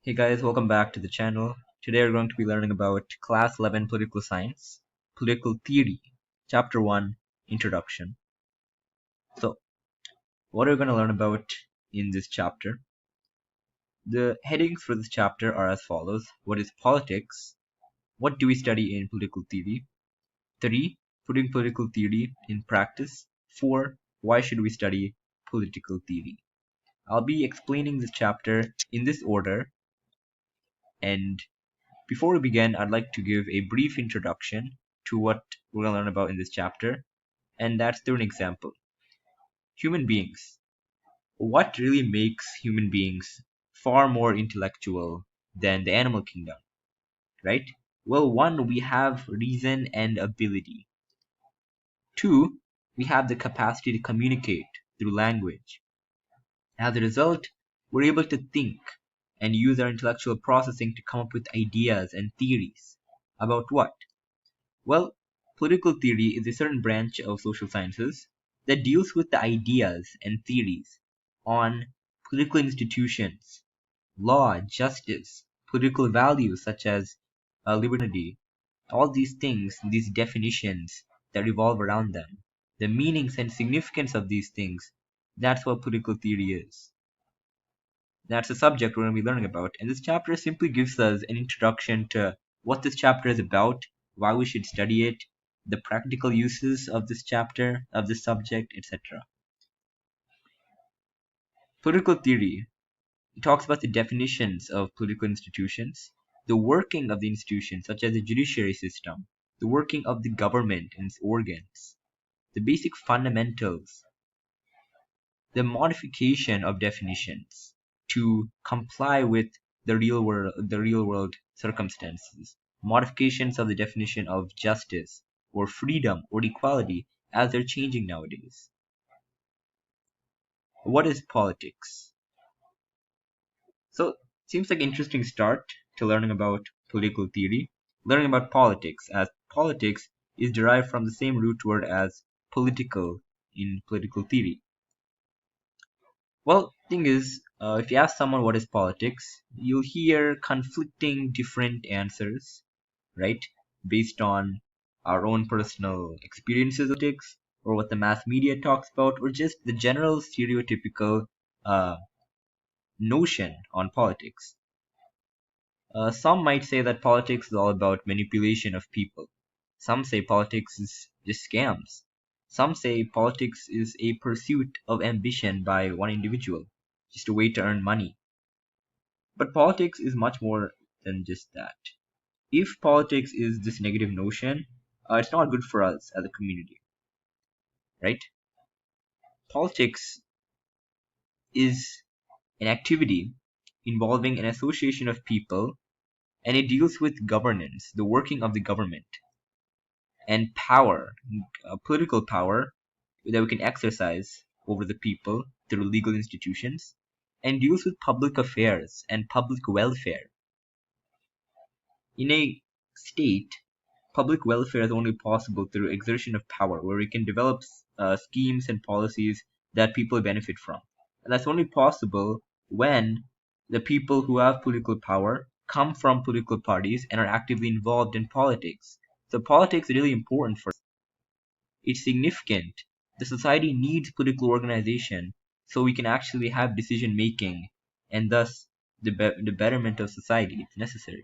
Hey guys, welcome back to the channel. Today we're going to be learning about Class 11 Political Science, Political Theory, Chapter 1, Introduction. So, what are we going to learn about in this chapter? The headings for this chapter are as follows. What is politics? What do we study in political theory? 3. Putting political theory in practice. 4. Why should we study political theory? I'll be explaining this chapter in this order, and before we begin, I'd like to give a brief introduction to what we're going to learn about in this chapter, and that's through an example. Human beings. What really makes human beings far more intellectual than the animal kingdom, right? Well, one, we have reason and ability. Two, we have the capacity to communicate through language. As a result, we're able to think and use our intellectual processing to come up with ideas and theories. About what? Well, political theory is a certain branch of social sciences that deals with the ideas and theories on political institutions, law, justice, political values such as liberty, all these things, these definitions that revolve around them, the meanings and significance of these things, that's what political theory is. That's the subject we're going to be learning about, and this chapter simply gives us an introduction to what this chapter is about, why we should study it, the practical uses of this chapter, of this subject, etc. Political theory. It talks about the definitions of political institutions, the working of the institutions such as the judiciary system, the working of the government and its organs, the basic fundamentals, the modification of definitions to comply with the real world circumstances, modifications of the definition of justice or freedom or equality as they're changing nowadays. What is politics? So, seems like an interesting start to learning about political theory, learning about politics, as politics is derived from the same root word as political in political theory. Well, thing is, if you ask someone what is politics, you'll hear conflicting different answers, right? Based on our own personal experiences with politics, or what the mass media talks about, or just the general stereotypical uh, notion on politics. Some might say that politics is all about manipulation of people. Some say politics is just scams. Some say politics is a pursuit of ambition by one individual, just a way to earn money. But politics is much more than just that. If politics is this negative notion, it's not good for us as a community, right? Politics is an activity involving an association of people, and it deals with governance, the working of the government, and power, political power that we can exercise over the people through legal institutions, and deals with public affairs and public welfare. In a state, public welfare is only possible through exertion of power, where we can develop schemes and policies that people benefit from. And that's only possible when the people who have political power come from political parties and are actively involved in politics. So politics is really important for us. It's significant. The society needs political organization so we can actually have decision making, and thus the betterment of society is necessary.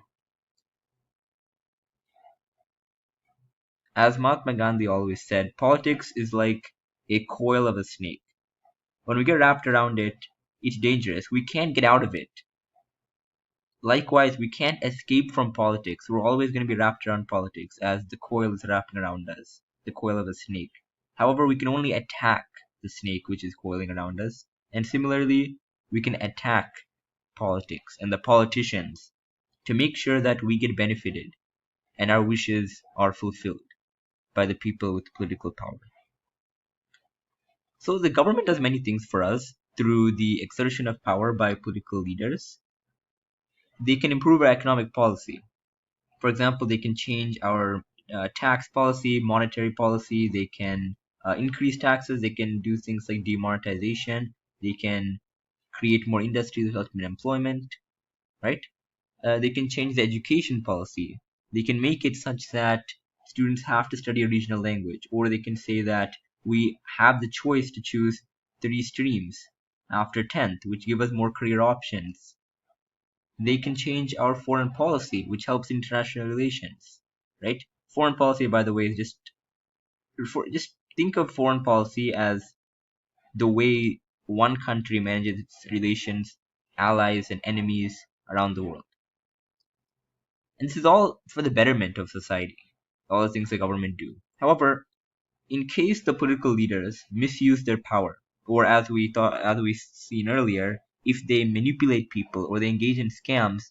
As Mahatma Gandhi always said, politics is like a coil of a snake. When we get wrapped around it, it's dangerous. We can't get out of it. Likewise, we can't escape from politics. We're always going to be wrapped around politics as the coil is wrapping around us, the coil of a snake. However, we can only attack the snake which is coiling around us. And similarly, we can attack politics and the politicians to make sure that we get benefited and our wishes are fulfilled by the people with political power. So the government does many things for us through the exertion of power by political leaders. They can improve our economic policy. For example, they can change our tax policy, monetary policy. They can increase taxes. They can do things like demonetization. They can create more industries, result in employment, right? They can change the education policy. They can make it such that students have to study a regional language, or they can say that we have the choice to choose 3 streams after 10th, which give us more career options. They can change our foreign policy, which helps international relations, right? Foreign policy, by the way, is just think of foreign policy as the way one country manages its relations, allies, and enemies around the world. And this is all for the betterment of society, all the things the government do. However, in case the political leaders misuse their power, or as we seen earlier, if they manipulate people or they engage in scams,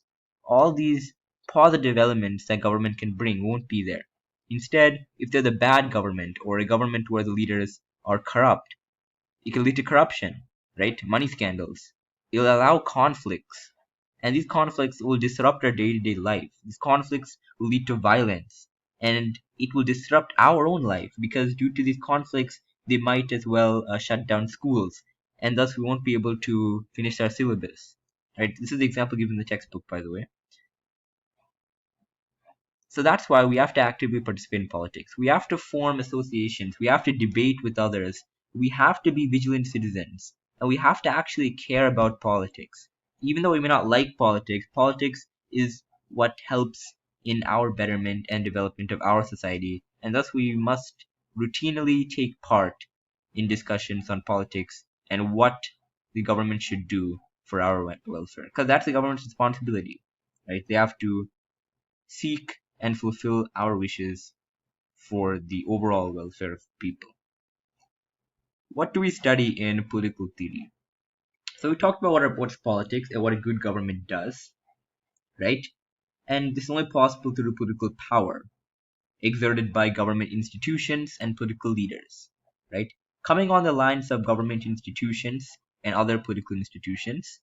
all these positive elements that government can bring won't be there. Instead, if they're the bad government or a government where the leaders are corrupt, it can lead to corruption, right? Money scandals. It'll allow conflicts. And these conflicts will disrupt our day-to-day life. These conflicts will lead to violence. And it will disrupt our own life because due to these conflicts, they might as well shut down schools. And thus we won't be able to finish our syllabus. Right? This is the example given in the textbook, by the way. So that's why we have to actively participate in politics. We have to form associations. We have to debate with others. We have to be vigilant citizens. And we have to actually care about politics. Even though we may not like politics, politics is what helps in our betterment and development of our society. And thus we must routinely take part in discussions on politics and what the government should do for our welfare. Because that's the government's responsibility, right? They have to seek and fulfill our wishes for the overall welfare of people. What do we study in political theory? So we talked about what's politics and what a good government does, right? And this is only possible through political power exerted by government institutions and political leaders, right? Coming on the lines of government institutions and other political institutions,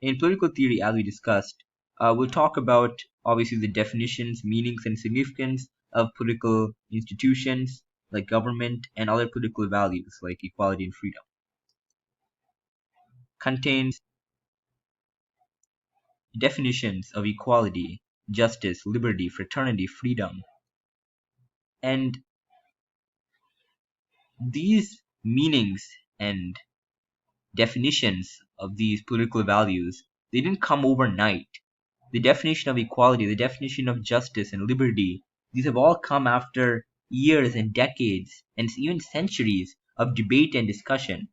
in political theory, as we discussed, we'll talk about obviously the definitions, meanings, and significance of political institutions like government and other political values like equality and freedom. Contains definitions of equality, justice, liberty, fraternity, freedom. And these meanings and definitions of these political values, they didn't come overnight. The definition of equality, the definition of justice and liberty, these have all come after years and decades and even centuries of debate and discussion.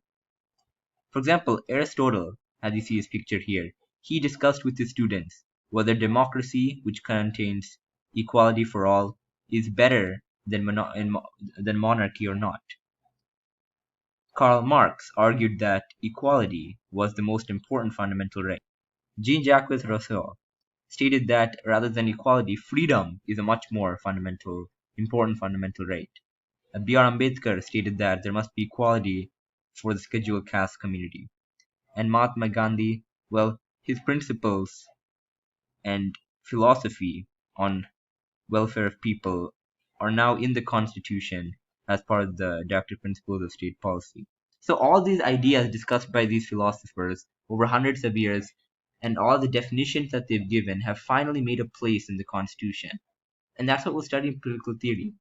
For example, Aristotle, as you see his picture here, he discussed with his students whether democracy, which contains equality for all, is better than monarchy or not. Karl Marx argued that equality was the most important fundamental right. Jean-Jacques Rousseau stated that rather than equality, freedom is a much more important fundamental right. B.R. Ambedkar stated that there must be equality for the scheduled caste community. And Mahatma Gandhi, well, his principles and philosophy on welfare of people are now in the Constitution as part of the directive principles of state policy. So all these ideas discussed by these philosophers over hundreds of years and all the definitions that they've given have finally made a place in the Constitution. And that's what we'll study in political theory.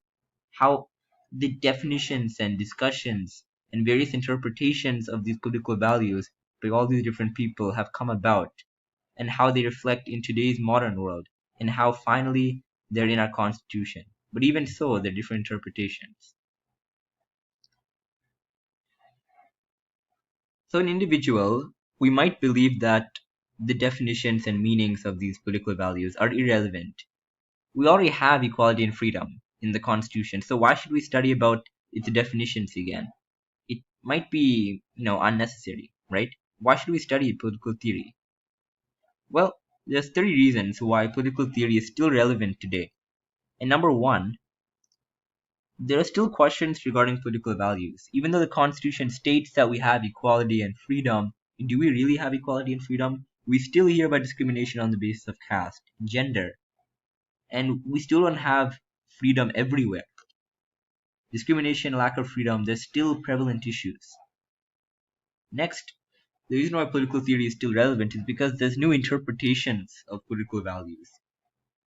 How the definitions and discussions and various interpretations of these political values by all these different people have come about and how they reflect in today's modern world and how finally they're in our Constitution. But even so, they're different interpretations. So an individual, we might believe that the definitions and meanings of these political values are irrelevant. We already have equality and freedom in the Constitution, so why should we study about its definitions again? It might be, unnecessary, right? Why should we study political theory? Well, there's 3 reasons why political theory is still relevant today. And number one, there are still questions regarding political values. Even though the Constitution states that we have equality and freedom, do we really have equality and freedom? We still hear about discrimination on the basis of caste, gender, and we still don't have freedom everywhere. Discrimination, lack of freedom, they're still prevalent issues. Next, The reason why political theory is still relevant is because there's new interpretations of political values.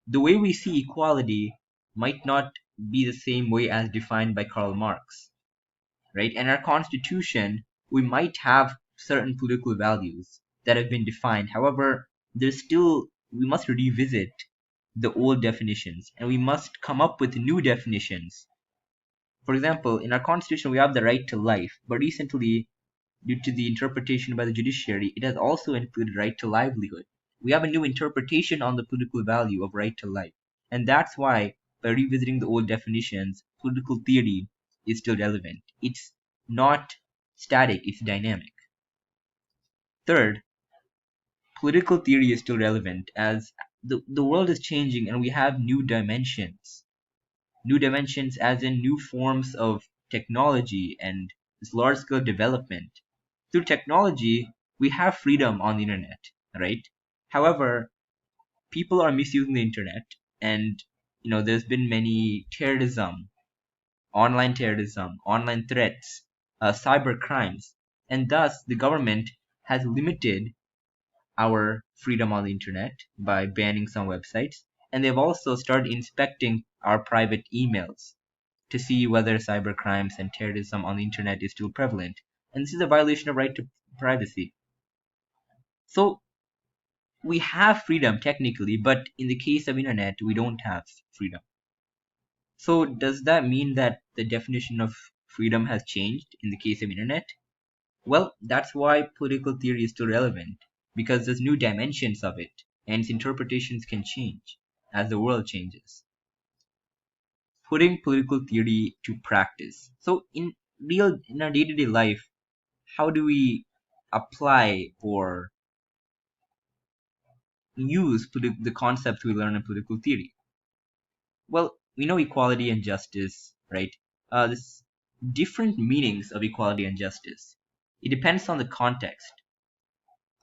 The way we see equality might not be the same way as defined by Karl Marx, right? And our constitution, we might have certain political values that have been defined. However, we must revisit the old definitions and we must come up with new definitions. For example, in our constitution, we have the right to life, but recently, due to the interpretation by the judiciary, it has also included right to livelihood. We have a new interpretation on the political value of right to life. And that's why, by revisiting the old definitions, political theory is still relevant. It's not static, it's dynamic. Third, political theory is still relevant as the world is changing and we have new dimensions. New dimensions as in new forms of technology and this large-scale development. Through technology, we have freedom on the internet, right? However, people are misusing the internet and there's been many online threats, cyber crimes, and thus the government has limited our freedom on the internet by banning some websites, and they've also started inspecting our private emails to see whether cyber crimes and terrorism on the internet is still prevalent. And this is a violation of right to privacy. So we have freedom technically, but in the case of internet, we don't have freedom. So does that mean that the definition of freedom has changed in the case of internet? Well, that's why political theory is still relevant, because there's new dimensions of it, and its interpretations can change as the world changes. Putting political theory to practice. So in our day-to-day life, how do we apply or use the concepts we learn in political theory? Well, we know equality and justice, right? There's different meanings of equality and justice. It depends on the context.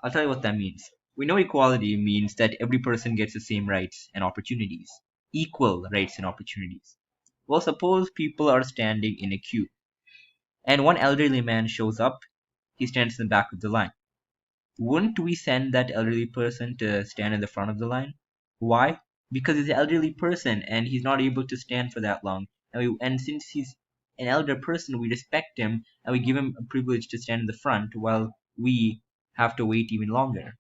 I'll tell you what that means. We know equality means that every person gets the same rights and opportunities, equal rights and opportunities. Well, suppose people are standing in a queue, and one elderly man shows up, he stands in the back of the line. Wouldn't we send that elderly person to stand in the front of the line? Why? Because he's an elderly person and he's not able to stand for that long. And since he's an elder person, we respect him and we give him a privilege to stand in the front while we have to wait even longer.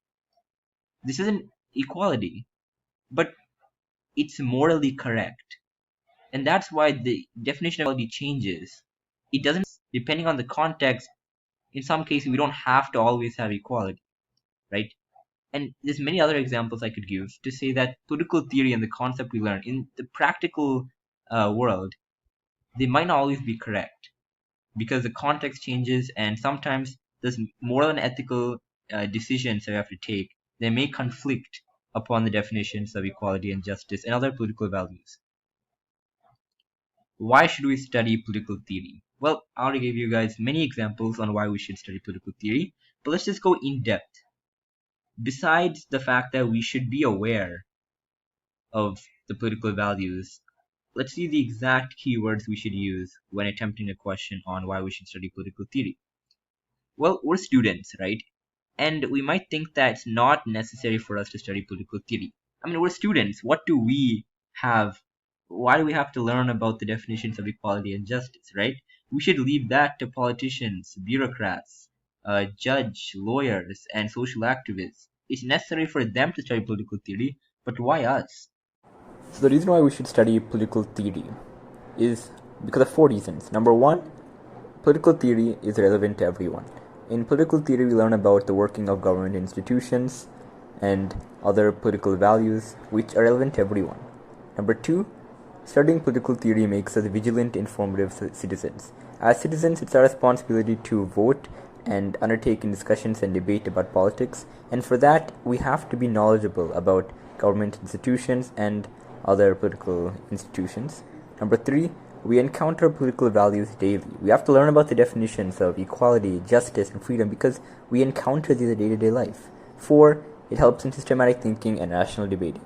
This isn't equality, but it's morally correct. And that's why the definition of equality changes. It doesn't, depending on the context, in some cases we don't have to always have equality, right? And there's many other examples I could give to say that political theory and the concept we learn in the practical world, they might not always be correct because the context changes and sometimes there's moral and ethical decisions that we have to take. They may conflict upon the definitions of equality and justice and other political values. Why should we study political theory? Well, I already gave you guys many examples on why we should study political theory, but let's just go in depth. Besides the fact that we should be aware of the political values, let's see the exact keywords we should use when attempting a question on why we should study political theory. Well, we're students, right? And we might think that it's not necessary for us to study political theory. I mean, we're students. What do we have? Why do we have to learn about the definitions of equality and justice, right? We should leave that to politicians, bureaucrats, judge, lawyers, and social activists. It's necessary for them to study political theory, but why us? So the reason why we should study political theory is because of 4 reasons. Number 1, political theory is relevant to everyone. In political theory, we learn about the working of government institutions and other political values which are relevant to everyone. Number 2, studying political theory makes us vigilant, informative citizens. As citizens, it's our responsibility to vote and undertake in discussions and debate about politics, and for that, we have to be knowledgeable about government institutions and other political institutions. Number 3, we encounter political values daily. We have to learn about the definitions of equality, justice, and freedom because we encounter these in day-to-day life. 4, it helps in systematic thinking and rational debating.